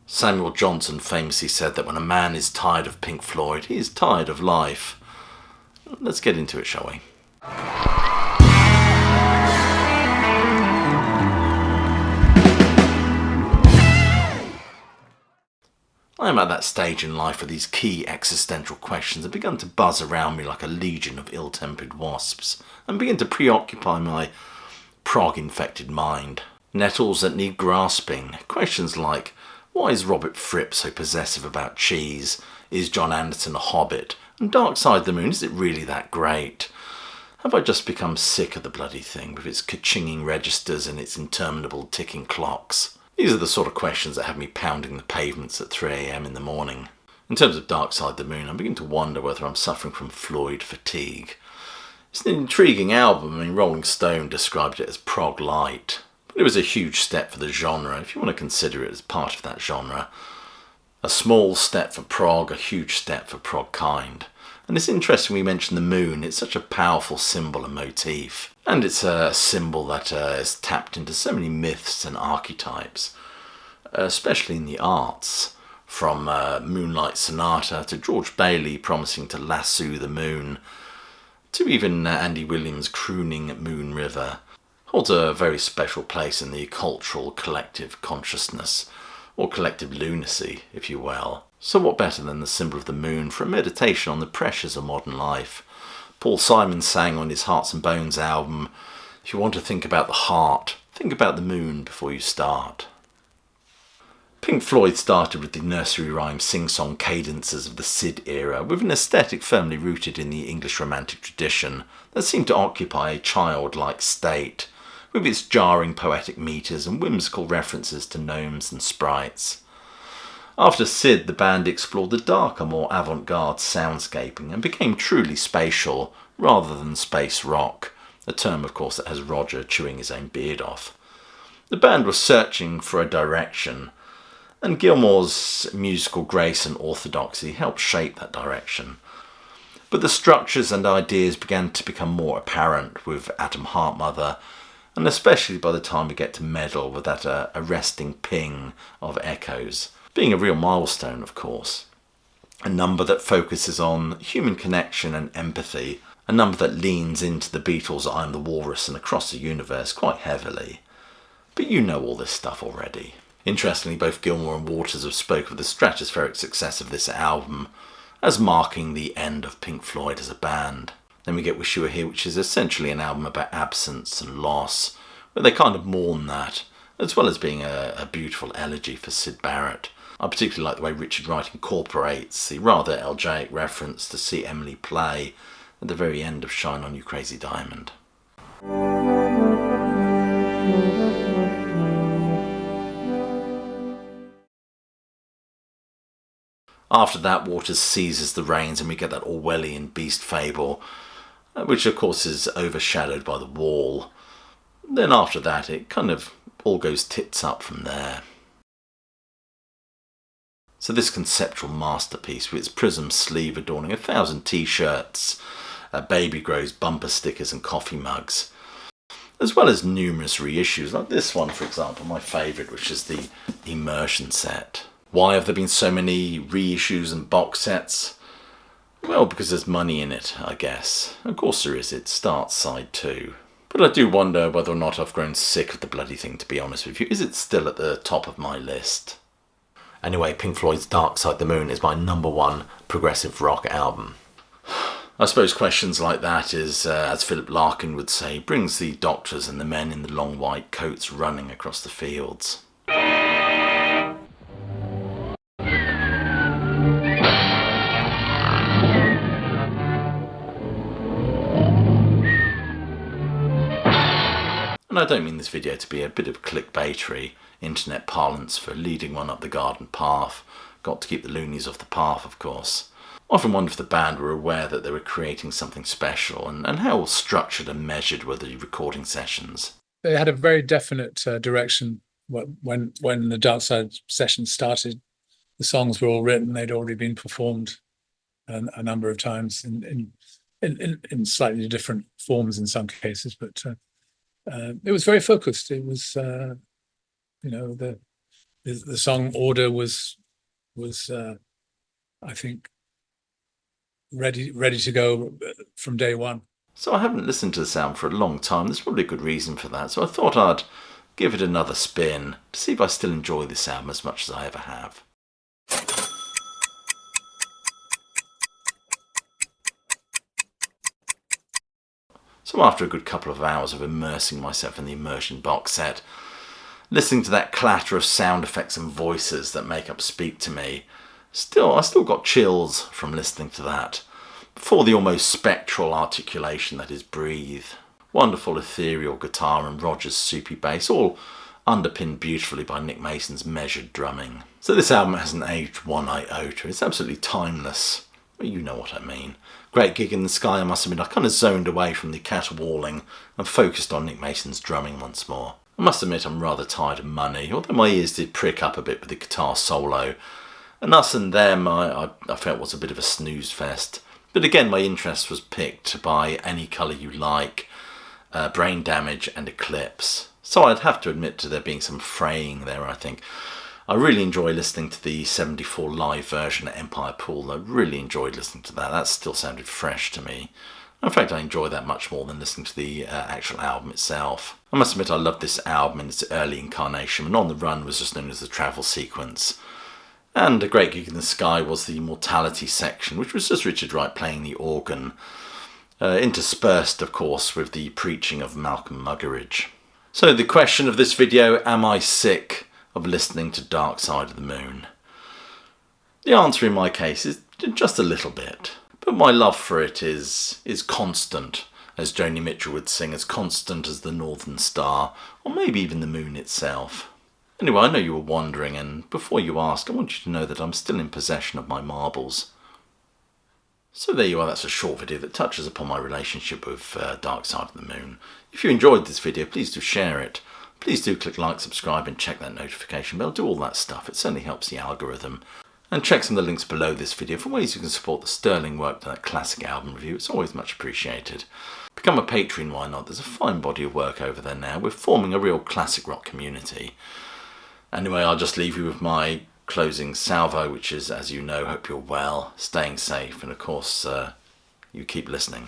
Samuel Johnson famously said that when a man is tired of Pink Floyd, he is tired of life. Let's get into it, shall we? I am at that stage in life where these key existential questions have begun to buzz around me like a legion of ill-tempered wasps and begin to preoccupy my prog-infected mind. Nettles that need grasping. Questions like, why is Robert Fripp so possessive about cheese? Is John Anderson a hobbit? And Dark Side of the Moon, is it really that great? Have I just become sick of the bloody thing with its ka-chinging registers and its interminable ticking clocks? These are the sort of questions that have me pounding the pavements at 3 a.m. in the morning. In terms of Dark Side of the Moon, I'm beginning to wonder whether I'm suffering from Floyd fatigue. It's an intriguing album. Rolling Stone described it as prog light. But it was a huge step for the genre, if you want to consider it as part of that genre. A small step for prog, a huge step for prog kind. And it's interesting we mentioned the moon. It's such a powerful symbol and motif. And it's a symbol that is tapped into so many myths and archetypes, especially in the arts. From Moonlight Sonata to George Bailey promising to lasso the moon, to even Andy Williams crooning Moon River, holds a very special place in the cultural collective consciousness, or collective lunacy, if you will. So what better than the symbol of the moon for a meditation on the pressures of modern life? Paul Simon sang on his Hearts and Bones album, if you want to think about the heart, think about the moon before you start. Pink Floyd started with the nursery rhyme sing-song cadences of the Sid era, with an aesthetic firmly rooted in the English Romantic tradition that seemed to occupy a childlike state, with its jarring poetic metres and whimsical references to gnomes and sprites. After Sid, the band explored the darker, more avant-garde soundscaping and became truly spatial, rather than space rock, a term of course that has Roger chewing his own beard off. The band was searching for a direction, and Gilmour's musical grace and orthodoxy helped shape that direction. But the structures and ideas began to become more apparent with Atom Heart Mother, and especially by the time we get to Meddle with that arresting ping of echoes, being a real milestone, of course. A number that focuses on human connection and empathy, a number that leans into the Beatles' I'm the Walrus and Across the Universe quite heavily. But you know all this stuff already. Interestingly, both Gilmour and Waters have spoken of the stratospheric success of this album as marking the end of Pink Floyd as a band. Then we get Wish You Were Here, which is essentially an album about absence and loss, where they kind of mourn that, as well as being a beautiful elegy for Syd Barrett. I particularly like the way Richard Wright incorporates the rather elegiac reference to See Emily Play at the very end of Shine On You Crazy Diamond. After that, Waters seizes the reins and we get that Orwellian beast fable, which of course is overshadowed by The Wall. Then after that, it kind of all goes tits up from there. So this conceptual masterpiece with its prism sleeve adorning 1,000 t-shirts, Baby Grows bumper stickers and coffee mugs, as well as numerous reissues, like this one for example, my favourite, which is the Immersion set. Why have there been so many reissues and box sets? Well, because there's money in it, I guess. Of course there is, it starts side 2. But I do wonder whether or not I've grown sick of the bloody thing, to be honest with you. Is it still at the top of my list? Anyway, Pink Floyd's Dark Side of the Moon is my number 1 progressive rock album. I suppose questions like that is, as Philip Larkin would say, brings the doctors and the men in the long white coats running across the fields. And I don't mean this video to be a bit of clickbaitery, internet parlance for leading one up the garden path. Got to keep the loonies off the path, of course. I often wonder if the band were aware that they were creating something special, and how structured and measured were the recording sessions. They had a very definite direction when the Dark Side sessions started. The songs were all written; they'd already been performed a number of times in slightly different forms in some cases, but it was very focused. It was, the the song order was I think ready to go from day one. So I haven't listened to this album for a long time. There's probably a good reason for that. So I thought I'd give it another spin to see if I still enjoy this album as much as I ever have. So after a good couple of hours of immersing myself in the Immersion box set, listening to that clatter of sound effects and voices that make up Speak to Me, I still got chills from listening to that. Before the almost spectral articulation that is Breathe. Wonderful ethereal guitar and Roger's soupy bass, all underpinned beautifully by Nick Mason's measured drumming. So this album hasn't aged one iota. It's absolutely timeless. Well, you know what I mean. Great Gig in the Sky, I must admit, I kind of zoned away from the caterwauling and focused on Nick Mason's drumming once more. I must admit I'm rather tired of Money, although my ears did prick up a bit with the guitar solo. And Us and Them I felt was a bit of a snooze fest. But again, my interest was picked by Any Colour You Like, Brain Damage and Eclipse. So I'd have to admit to there being some fraying there, I think. I really enjoy listening to the 74 live version at Empire Pool. I really enjoyed listening to that. That still sounded fresh to me. In fact, I enjoy that much more than listening to the actual album itself. I must admit I loved this album in its early incarnation, and On the Run was just known as the travel sequence. And A Great Gig in the Sky was the Mortality section, which was just Richard Wright playing the organ, interspersed, of course, with the preaching of Malcolm Muggeridge. So the question of this video, am I sick of listening to Dark Side of the Moon? The answer in my case is just a little bit. But my love for it is constant, as Joni Mitchell would sing, as constant as the Northern Star, or maybe even the moon itself. Anyway, I know you were wondering, and before you ask, I want you to know that I'm still in possession of my marbles. So there you are, that's a short video that touches upon my relationship with Dark Side of the Moon. If you enjoyed this video, please do share it. Please do click like, subscribe and check that notification bell. Do all that stuff, it certainly helps the algorithm. And check some of the links below this video for ways you can support the sterling work to that classic album review. It's always much appreciated. Become a Patreon, why not? There's a fine body of work over there now. We're forming a real classic rock community. Anyway, I'll just leave you with my closing salvo, which is, as you know, hope you're well, staying safe, and of course, you keep listening.